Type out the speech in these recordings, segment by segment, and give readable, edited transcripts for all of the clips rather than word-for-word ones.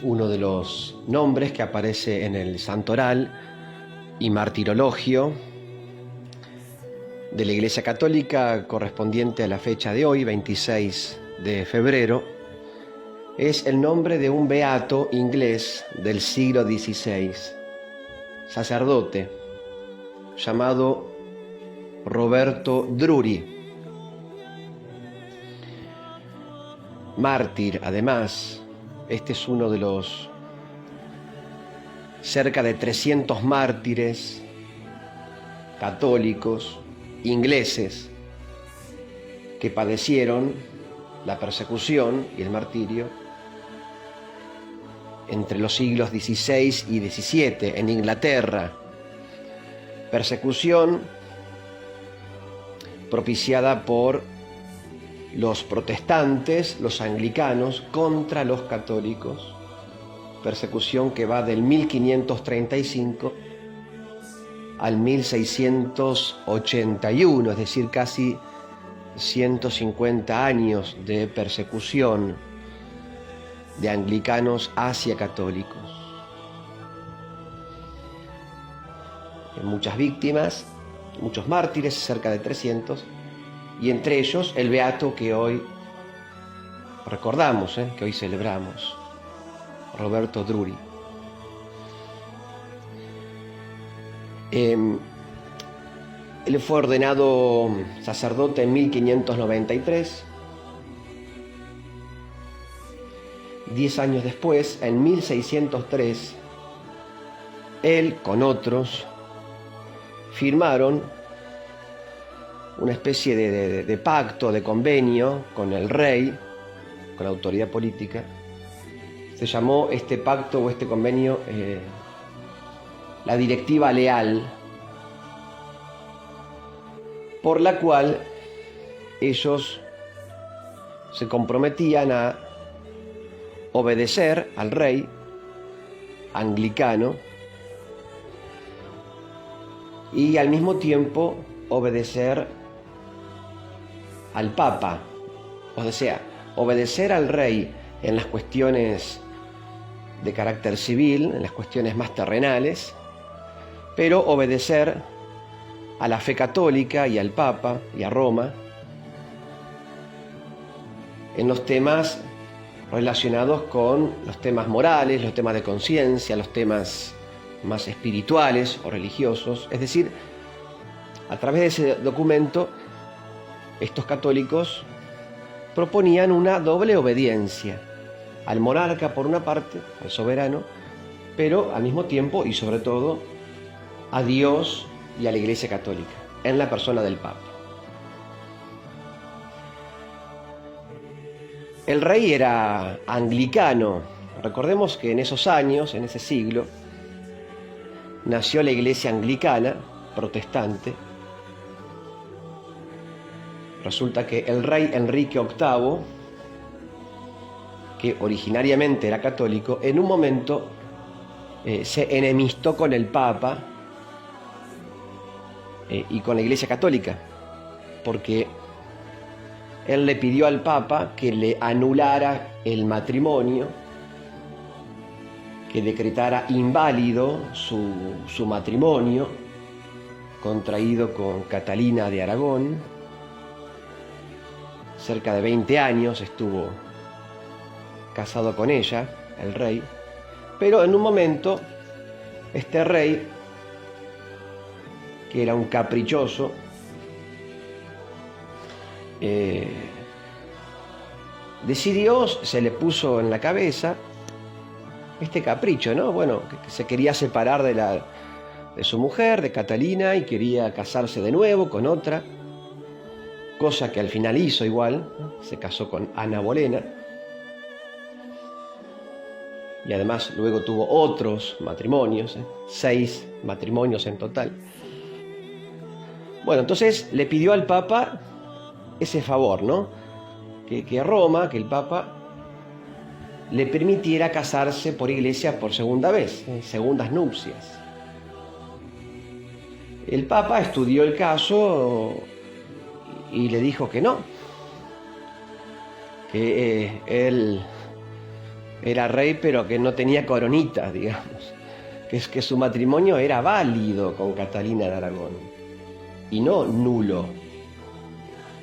uno de los nombres que aparece en el Santoral y Martirologio de la Iglesia Católica correspondiente a la fecha de hoy, 26 de febrero, es el nombre de un beato inglés del siglo XVI, sacerdote, llamado Roberto Drury. Mártir, además, este es uno de los cerca de 300 mártires católicos ingleses que padecieron la persecución y el martirio entre los siglos XVI y XVII en Inglaterra. Persecución propiciada por los protestantes, los anglicanos, contra los católicos. Persecución que va del 1535 al 1681, es decir, casi 150 años de persecución de anglicanos hacia católicos. Muchas víctimas, muchos mártires, cerca de 300, y entre ellos el beato que hoy recordamos, que hoy celebramos, Roberto Drury. Él fue ordenado sacerdote en 1593. 10 años después, en 1603, él con otros firmaron una especie de pacto, de convenio con el rey, con la autoridad política. Se llamó este pacto o este convenio la Directiva Leal, por la cual ellos se comprometían a obedecer al rey anglicano y al mismo tiempo obedecer al Papa, o sea, obedecer al rey en las cuestiones de carácter civil, en las cuestiones más terrenales, pero obedecer a la fe católica y al Papa y a Roma en los temas relacionados con los temas morales, los temas de conciencia, los temas más espirituales o religiosos. Es decir, a través de ese documento, estos católicos proponían una doble obediencia al monarca por una parte, al soberano, pero al mismo tiempo y sobre todo a Dios y a la Iglesia Católica, en la persona del Papa. El rey era anglicano. Recordemos que en esos años, en ese siglo, nació la Iglesia anglicana, protestante. Resulta que el rey Enrique VIII, que originariamente era católico, en un momento se enemistó con el Papa y con la Iglesia Católica, porque él le pidió al Papa que le anulara el matrimonio, que decretara inválido su matrimonio contraído con Catalina de Aragón. Cerca de 20 años estuvo casado con ella, el rey, pero en un momento este rey, que era un caprichoso, decidió, se le puso en la cabeza este capricho, ¿no? Bueno, que se quería separar de su mujer, de Catalina, y quería casarse de nuevo con otra, cosa que al final hizo igual, ¿no? Se casó con Ana Bolena, y además luego tuvo otros matrimonios, 6 matrimonios en total. Bueno, entonces le pidió al Papa ese favor, ¿no? Que Roma, que el Papa le permitiera casarse por iglesia por segunda vez, segundas nupcias. El Papa estudió el caso y le dijo que no, que él era rey pero que no tenía coronita, digamos, que es que su matrimonio era válido con Catalina de Aragón y no nulo,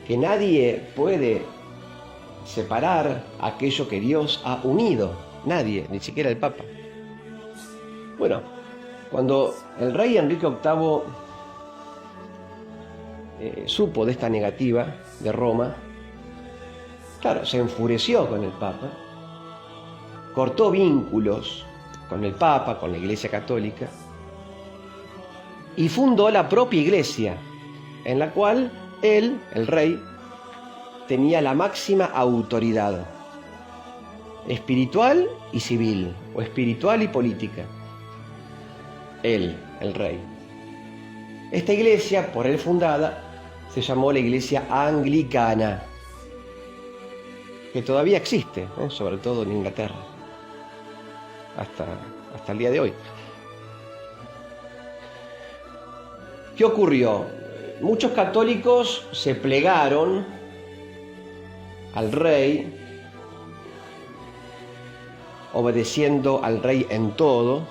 que nadie puede separar aquello que Dios ha unido, nadie, ni siquiera el Papa. Bueno, cuando el rey Enrique VIII supo de esta negativa de Roma, claro, se enfureció con el Papa, cortó vínculos con el Papa, con la Iglesia Católica, y fundó la propia Iglesia, en la cual él, el rey, tenía la máxima autoridad espiritual y civil, o espiritual y política. Él, el rey. Esta iglesia, por él fundada, se llamó la Iglesia Anglicana, que todavía existe, sobre todo en Inglaterra, hasta el día de hoy. ¿Qué ocurrió? Muchos católicos se plegaron al rey, obedeciendo al rey en todo,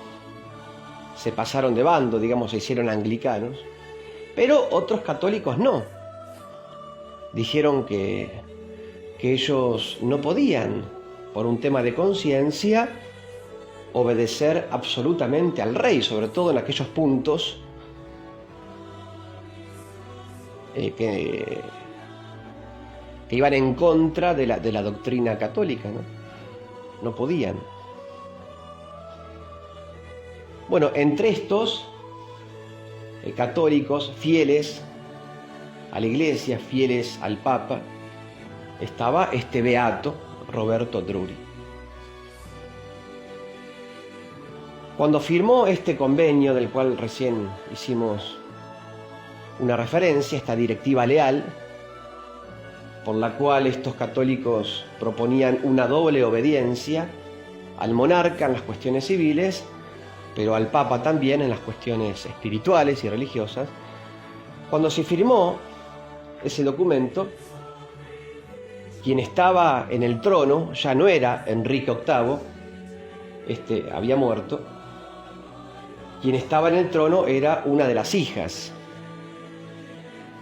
se pasaron de bando, digamos, se hicieron anglicanos, pero otros católicos no. Dijeron que ellos no podían, por un tema de conciencia, obedecer absolutamente al rey, sobre todo en aquellos puntos que iban en contra de la doctrina católica, ¿no? No podían. Bueno, entre estos católicos fieles a la Iglesia, fieles al Papa, estaba este beato Roberto Drury. Cuando firmó este convenio del cual recién hicimos una referencia, esta directiva leal, por la cual estos católicos proponían una doble obediencia al monarca en las cuestiones civiles, pero al Papa también en las cuestiones espirituales y religiosas. Cuando se firmó ese documento, quien estaba en el trono ya no era Enrique VIII, este había muerto. Quien estaba en el trono era una de las hijas,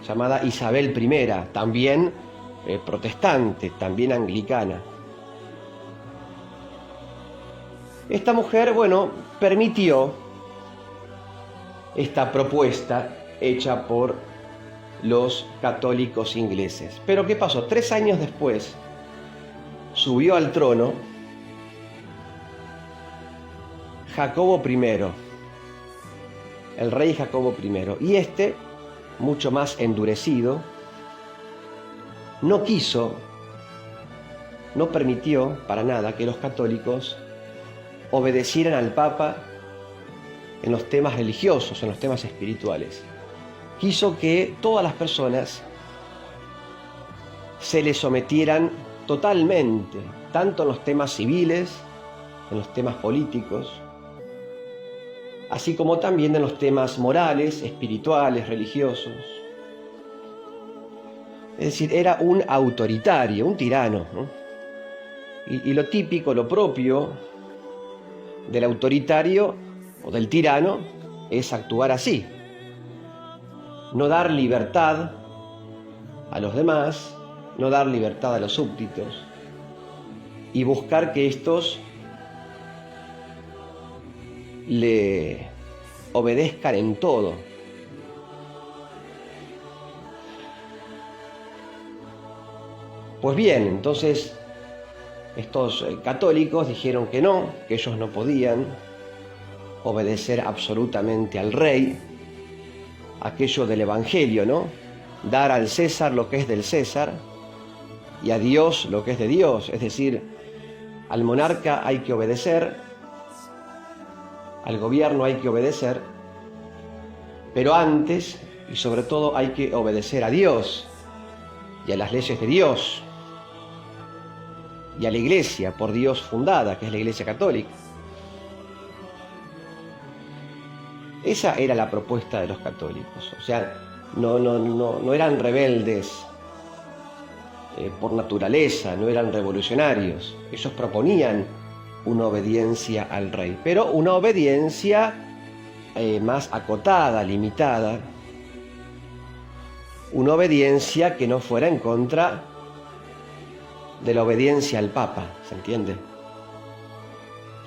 llamada Isabel I, también protestante, también anglicana. Esta mujer, permitió esta propuesta hecha por los católicos ingleses. Pero ¿qué pasó? 3 años después subió al trono Jacobo I, el rey Jacobo I, y este, mucho más endurecido, no permitió para nada que los católicos obedecieran al Papa en los temas religiosos, en los temas espirituales. Quiso que todas las personas se le sometieran totalmente, tanto en los temas civiles, en los temas políticos, así como también en los temas morales, espirituales, religiosos. Es decir, era un autoritario, un tirano, ¿no? Y lo típico, lo propio del autoritario o del tirano es actuar así. No dar libertad a los demás, no dar libertad a los súbditos y buscar que estos le obedezcan en todo. Pues bien, entonces estos católicos dijeron que no, que ellos no podían obedecer absolutamente al rey, aquello del Evangelio, ¿no? Dar al César lo que es del César y a Dios lo que es de Dios. Es decir, al monarca hay que obedecer, al gobierno hay que obedecer, pero antes y sobre todo hay que obedecer a Dios y a las leyes de Dios y a la Iglesia por Dios fundada, que es la Iglesia Católica. Esa era la propuesta de los católicos. O sea, no eran rebeldes por naturaleza, no eran revolucionarios. Ellos proponían una obediencia al rey, pero una obediencia más acotada, limitada, una obediencia que no fuera en contra de la obediencia al Papa, ¿se entiende?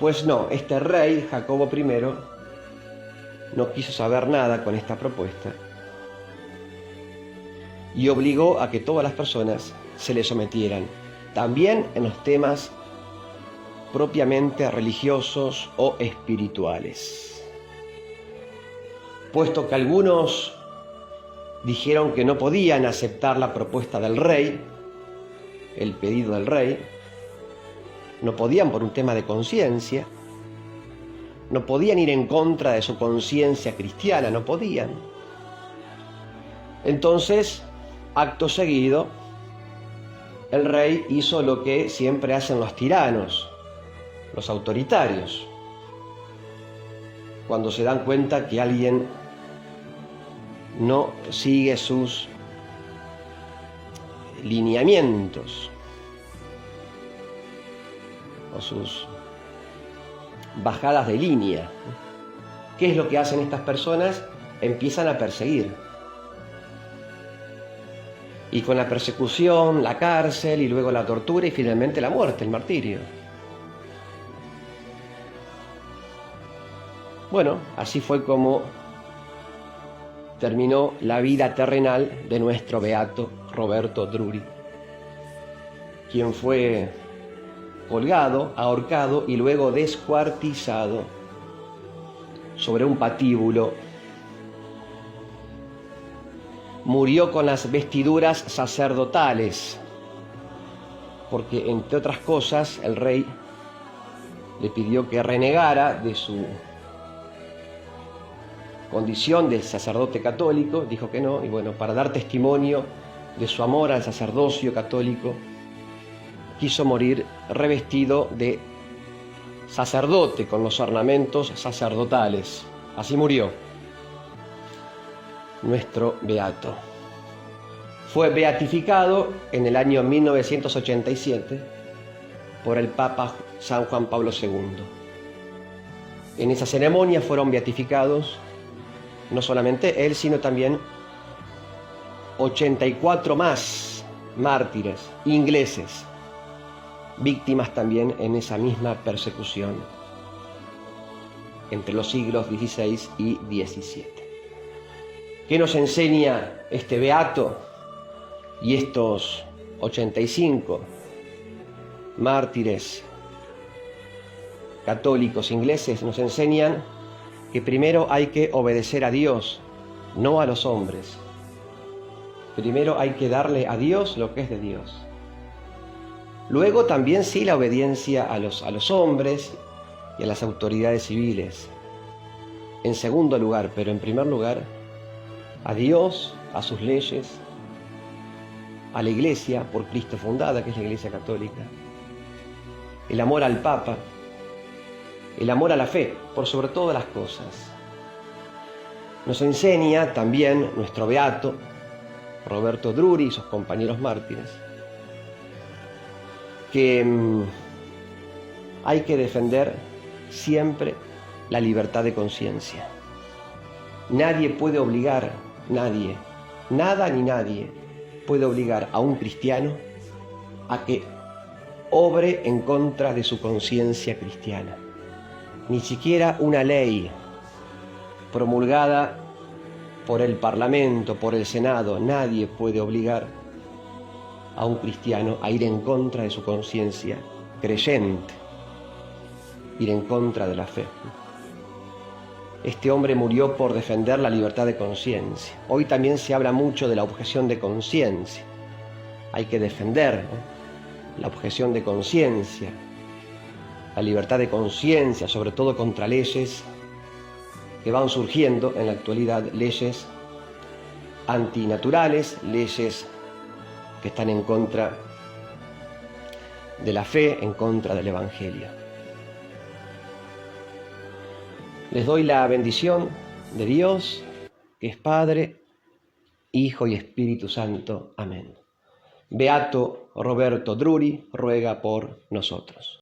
Pues no, este rey, Jacobo I, no quiso saber nada con esta propuesta y obligó a que todas las personas se le sometieran, también en los temas propiamente religiosos o espirituales. Puesto que algunos dijeron que no podían aceptar la propuesta del rey, el pedido del rey, no podían por un tema de conciencia, no podían ir en contra de su conciencia cristiana, no podían. Entonces, acto seguido, el rey hizo lo que siempre hacen los tiranos, los autoritarios. Cuando se dan cuenta que alguien no sigue sus lineamientos o sus bajadas de línea. ¿Qué es lo que hacen estas personas? Empiezan a perseguir. Y con la persecución, la cárcel y luego la tortura y finalmente la muerte, el martirio. Bueno, así fue como terminó la vida terrenal de nuestro beato Roberto Druri, quien fue colgado, ahorcado y luego descuartizado sobre un patíbulo. Murió con las vestiduras sacerdotales, porque entre otras cosas el rey le pidió que renegara de su condición de sacerdote católico, dijo que no, y bueno, para dar testimonio de su amor al sacerdocio católico, quiso morir revestido de sacerdote con los ornamentos sacerdotales. Así murió nuestro beato. Fue beatificado en el año 1987 por el Papa San Juan Pablo II. En esa ceremonia fueron beatificados no solamente él, sino también 84 más mártires ingleses, víctimas también en esa misma persecución entre los siglos XVI y XVII. ¿Qué nos enseña este beato y estos 85 mártires católicos ingleses? Nos enseñan que primero hay que obedecer a Dios, no a los hombres. Primero hay que darle a Dios lo que es de Dios. Luego también sí la obediencia a los hombres y a las autoridades civiles. En segundo lugar, pero en primer lugar, a Dios, a sus leyes, a la Iglesia por Cristo fundada, que es la Iglesia Católica, el amor al Papa, el amor a la fe, por sobre todas las cosas. Nos enseña también nuestro beato, Roberto Druri y sus compañeros mártires, que hay que defender siempre la libertad de conciencia. Nadie puede obligar, nadie, nada ni nadie puede obligar a un cristiano a que obre en contra de su conciencia cristiana. Ni siquiera una ley promulgada por el Parlamento, por el Senado, nadie puede obligar a un cristiano a ir en contra de su conciencia creyente, ir en contra de la fe. Este hombre murió por defender la libertad de conciencia. Hoy también se habla mucho de la objeción de conciencia. Hay que defender, ¿no?, la objeción de conciencia, la libertad de conciencia, sobre todo contra leyes que van surgiendo en la actualidad, leyes antinaturales, leyes que están en contra de la fe, en contra del Evangelio. Les doy la bendición de Dios, que es Padre, Hijo y Espíritu Santo. Amén. Beato Roberto Druri ruega por nosotros.